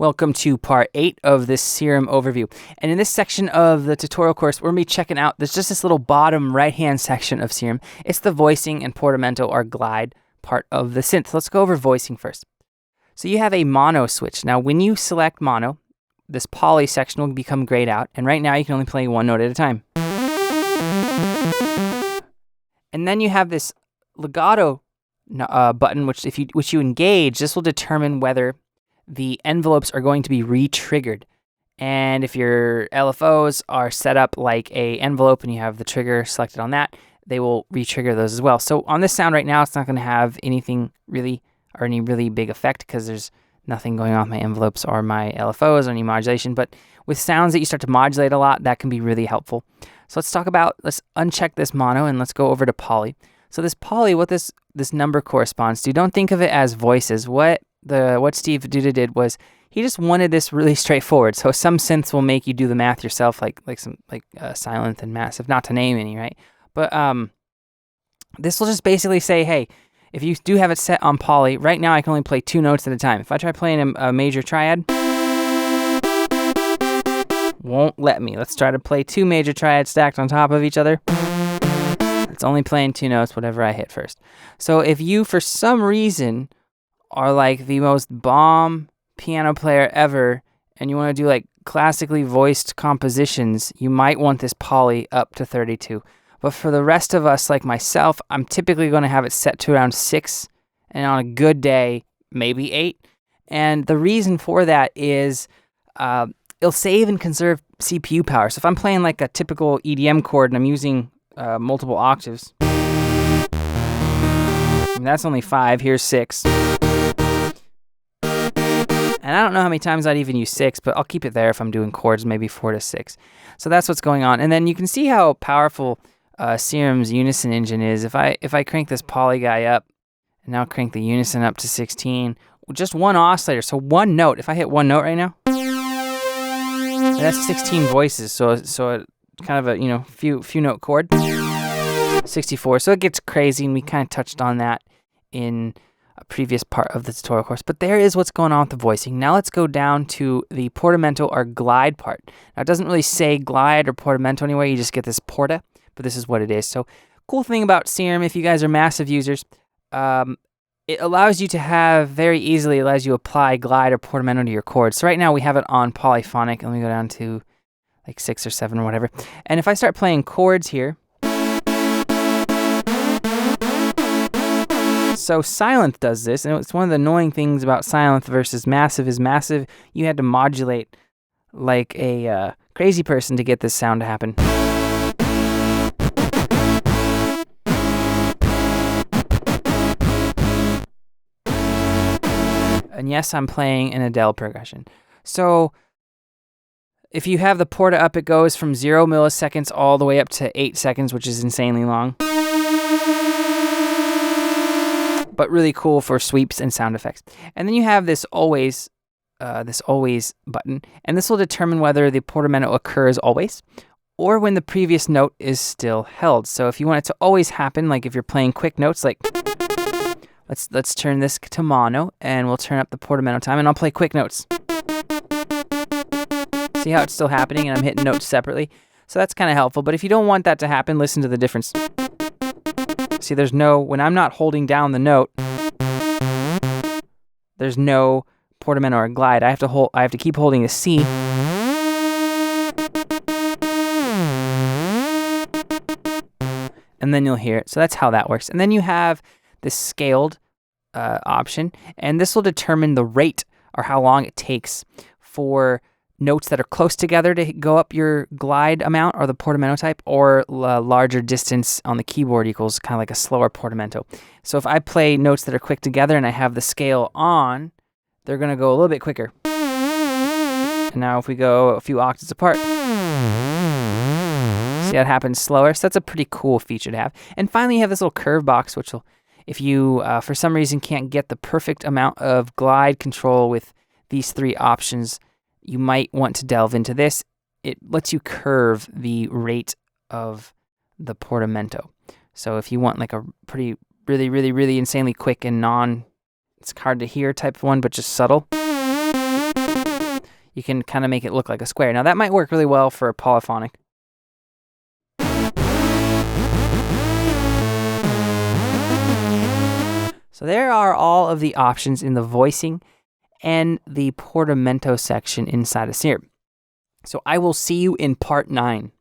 Welcome to part 8 of this Serum overview. And in this section of the tutorial course, we're going to be checking out, there's just this little bottom right-hand section of Serum. It's the voicing and portamento or glide part of the synth. Let's go over voicing first. So you have a mono switch. Now when you select mono, this poly section will become grayed out. And right now you can only play one note at a time. And then you have this legato button, which you engage. This will determine whether the envelopes are going to be re-triggered. And if your LFOs are set up like a envelope and you have the trigger selected on that, they will re-trigger those as well. So on this sound right now, it's not going to have anything really or any really big effect because there's nothing going on with my envelopes or my LFOs or any modulation. But with sounds that you start to modulate a lot, that can be really helpful. So let's uncheck this mono and let's go over to poly. So this poly, what this number corresponds to, don't think of it as voices. What Steve Duda did was he just wanted this really straightforward. So some synths will make you do the math yourself, like Silent and Massive, not to name any, right? But this will just basically say, hey, if you do have it set on poly, right now I can only play 2 notes at a time. If I try playing a major triad, won't let me. Let's try to play 2 major triads stacked on top of each other. It's only playing 2 notes, whatever I hit first. So if you, for some reason, are like the most bomb piano player ever, and you want to do like classically voiced compositions, you might want this poly up to 32. But for the rest of us, like myself, I'm typically going to have it set to around 6, and on a good day, maybe 8. And the reason for that is it'll save and conserve CPU power. So if I'm playing like a typical EDM chord and I'm using multiple octaves, and that's only 5, here's 6. And I don't know how many times I'd even use 6, but I'll keep it there if I'm doing chords, maybe 4 to 6. So that's what's going on. And then you can see how powerful Serum's unison engine is. If I crank this poly guy up, and now crank the unison up to 16, just one oscillator, so one note. If I hit one note right now, that's 16 voices. So it kind of a few note chord, 64. So it gets crazy, and we kind of touched on that in a previous part of the tutorial course. But there is what's going on with the voicing. Now let's go down to the portamento or glide part. Now it doesn't really say glide or portamento anywhere. You just get this porta, but this is what it is. So cool thing about Serum, if you guys are massive users, it allows you to allows you to apply glide or portamento to your chords. So right now we have it on polyphonic. Let me go down to like 6 or 7 or whatever. And if I start playing chords here, so Silent does this, and it's one of the annoying things about Silent versus Massive is Massive, you had to modulate like a crazy person to get this sound to happen. And yes, I'm playing an Adele progression. So if you have the porta up, it goes from 0 milliseconds all the way up to 8 seconds, which is insanely long. But really cool for sweeps and sound effects. And then you have this always button, and this will determine whether the portamento occurs always or when the previous note is still held. So if you want it to always happen, like if you're playing quick notes, like let's turn this to mono, and we'll turn up the portamento time, and I'll play quick notes. See how it's still happening, and I'm hitting notes separately. So that's kind of helpful. But if you don't want that to happen, listen to the difference. See, when I'm not holding down the note, there's no portamento or glide. I have to keep holding a C. And then you'll hear it. So that's how that works. And then you have this scaled option, and this will determine the rate or how long it takes for notes that are close together to go up your glide amount or the portamento type, or larger distance on the keyboard equals kind of like a slower portamento. So if I play notes that are quick together and I have the scale on, they're going to go a little bit quicker. And now if we go a few octaves apart, see how it happens slower? So that's a pretty cool feature to have. And finally you have this little curve box, which will, if you for some reason can't get the perfect amount of glide control with these 3 options, you might want to delve into this. It lets you curve the rate of the portamento. So if you want like a really insanely quick and it's hard to hear type of one, but just subtle, you can kind of make it look like a square. Now that might work really well for polyphonic. So there are all of the options in the voicing and the portamento section inside of Serum. So I will see you in part 9.